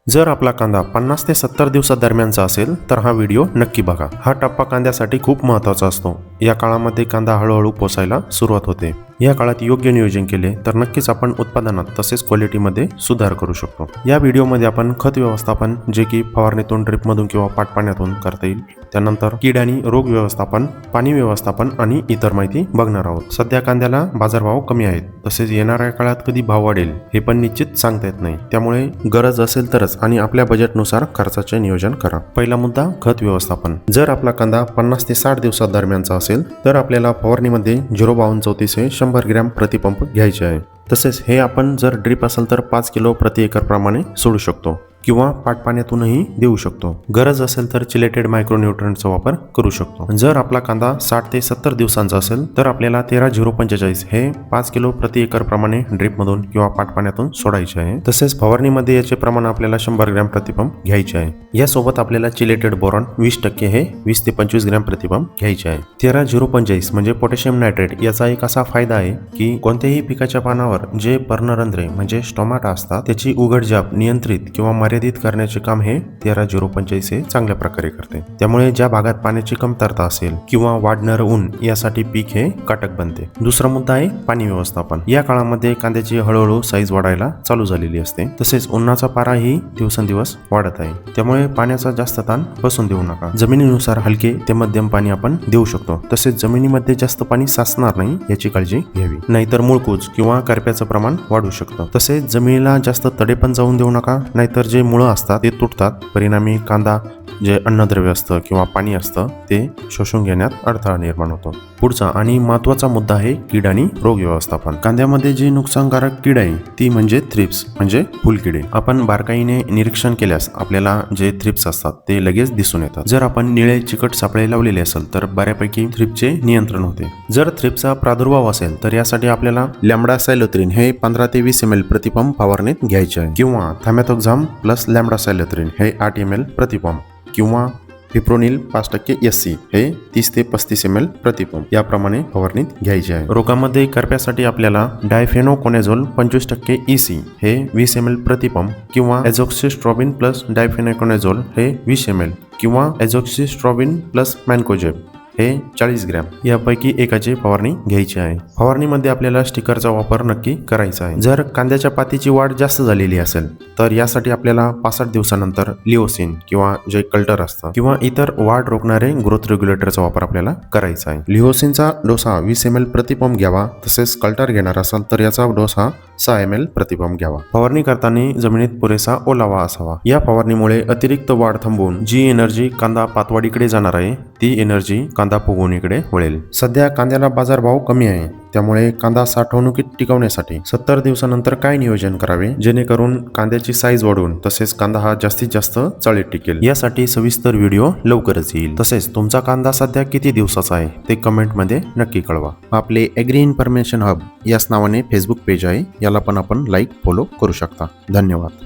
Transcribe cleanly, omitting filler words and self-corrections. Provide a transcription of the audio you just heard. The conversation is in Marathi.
जर आपला कांदा 50 ते 70 दिवसादरम्यानचा असेल तर हा व्हिडिओ नक्की बघा। हा टप्पा कांद्यासाठी खूप महत्त्वाचा असतो। या काळामध्ये कांदा हळूहळू पोसायला सुरुवात होते। या काळात योग्य नियोजन केले तर नक्कीच आपण उत्पादनात तसेच क्वालिटीमध्ये सुधार करू शकतो। या व्हिडिओमध्ये आपण खत व्यवस्थापन जे की फवारणीतून ड्रिपमधून किंवा पाटपाण्यातून करता येईल, त्यानंतर कीड आणि रोग व्यवस्थापन, पाणी व्यवस्थापन आणि इतर माहिती बघणार आहोत। सध्या कांद्याला बाजारभाव कमी आहेत, तसेच येणाऱ्या काळात कधी भाव वाढेल हे पण निश्चित सांगता येत नाही। त्यामुळे गरज असेल तरच आणि आपल्या बजेटनुसार खर्चाचे नियोजन करा। पहिला मुद्दा खत व्यवस्थापन। जर आपला कांदा 50 ते 60 दिवसादरम्यानचा असेल तर आपल्याला फवारणीमध्ये 05234 हे 100 ग्रॅम प्रतिपंप घ्यायचे आहे। तसेच हे आपण जर ड्रिप असेल तर 5 किलो प्रति एकर प्रमाणे सोडू शकतो किंवा पाटपाण्यातूनही देऊ शकतो। गरज असेल तर चिलेटेड मायक्रोन्यूट्रंटचा वापर करू शकतो। जर आपला कांदा 60 ते 70 दिवसांचा असेल तर आपल्याला 13045 हे 5 किलो प्रति एकर प्रमाणे ड्रिपमधून किंवा पाटपाण्यातून सोडायचे आहे। तसेच फवारणीमध्ये याचे प्रमाण आपल्याला 100 ग्रॅम प्रतिपंप घ्यायचे आहे। यासोबत आपल्याला चिलेटेड बोरॉन 20% हे 20 ते 25 ग्रॅम प्रतिपंप घ्यायचे आहे। 13045 म्हणजे पोटॅशियम नायट्रेट याचा एक असा फायदा आहे की कोणत्याही पिकाच्या पानावर जे पर्णरंध्रे म्हणजे स्टोमाटा असतात त्याची उघडझाप नियंत्रित किंवा मर्यादित करण्याचे काम हे 13045 हे चांगल्या प्रकारे करते। त्यामुळे ज्या भागात पाण्याची कमतरता असेल किंवा वाढणारं ऊन यासाठी पीक हे काटक बनते। दुसरा मुद्दा आहे पाणी व्यवस्थापन। या काळामध्ये कांद्याची हळूहळू साईज वाढायला चालू झालेली असते, तसेच उन्हाचा पाराही दिवसेंदिवस वाढत आहे। त्यामुळे पाण्याचा जास्त ताण बसून देऊ नका। जमिनीनुसार हलके ते मध्यम पाणी आपण देऊ शकतो। तसेच जमिनीमध्ये जास्त पाणी साचणार नाही याची काळजी घ्यावी, नाहीतर मुळकूज किंवा करप्याचं प्रमाण वाढू शकतं। तसेच जमिनीला जास्त तडे पण जाऊन देऊ नका, नाहीतर जे मुळं असतात ते तुटतात, परिणामी कांदा जे अन्नद्रव्य असतं किंवा पाणी असतं ते शोषून घेण्यात अडथळा निर्माण होतो। पुढचा आणि महत्त्वाचा मुद्दा आहे कीड आणि रोग व्यवस्थापन। कांद्यामध्ये जी नुकसानकारक कीड आहे ती म्हणजे थ्रिप्स म्हणजे फुलकिडे। आपण बारकाईने निरीक्षण केल्यास आपल्याला जे थ्रिप्स असतात ते लगेच दिसून येतात। जर आपण निळे चिकट सापळे लावलेले असेल तर बऱ्यापैकी थ्रिप्सचे नियंत्रण होते। जर थ्रिप्सचा प्रादुर्भाव असेल तर यासाठी आपल्याला लॅम्बडासायलोथ्रिन हे 15 ते 20 ml प्रतिपंप फवारणीत घ्यायचे आहे किंवा थामॅथोक्झाम प्लस लॅम्बडासायलोथ्रिन हे 8 ml प्रतिपंप किंवा फिप्रोनिल 5% SC हे 30 ते 35 ml प्रतिपंप याप्रमाणे फवारणीत घ्यायचे आहे। रोगामध्ये करप्यासाठी आपल्याला डायफेनोकोनेझोल 25% EC हे 20 ml प्रतिपंप किंवा एझोक्सिस्ट्रोबिन प्लस डायफेनोकोनेझोल हे 20 ml किंवा एझोक्सिस्ट्रोबिन प्लस मॅनकोजेब हे 40 ग्रॅम यापैकी एकाची फवारणी घ्यायची आहे। फवारणीमध्ये आपल्याला स्टिकरचा वापर नक्की करायचा आहे। जर कांद्याच्या पातीची वाढ जास्त झालेली असेल तर यासाठी आपल्याला 65 दिवसानंतर लिओसिन किंवा जे कल्टर असतं किंवा इतर वाढ रोखणारे ग्रोथ रेग्युलेटरचा वापर आपल्याला करायचा आहे। लिओसिनचा डोस हा 20 ml प्रतिपंप घ्यावा, तसेच कल्टर घेणार असाल तर याचा डोस हा 6 ml प्रतिपंप घ्यावा। फवारणी करताना जमिनीत पुरेसा ओलावा असावा। या फवारणीमुळे अतिरिक्त वाढ थांबवून जी एनर्जी कांदा पातवाढीकडे जाणार आहे ती एनर्जी कांदा फुगवणीकडे वळेल। सध्या कांद्याला बाजारभाव कमी आहे, त्यामुळे कांदा साठवणुकीत टिकवण्यासाठी 70 दिवसानंतर काय नियोजन करावे जेणेकरून कांद्याची साईज वाढून तसेच कांदा हा जास्तीत जास्त चाळीत टिकेल यासाठी सविस्तर व्हिडिओ लवकरच येईल। तसेच तुमचा कांदा सध्या किती दिवसाचा आहे ते कमेंटमध्ये नक्की कळवा। आपले ॲग्री इन्फॉर्मेशन हब याच नावाने फेसबुक पेज आहे, याला पण आपण लाईक फॉलो करू शकता। धन्यवाद।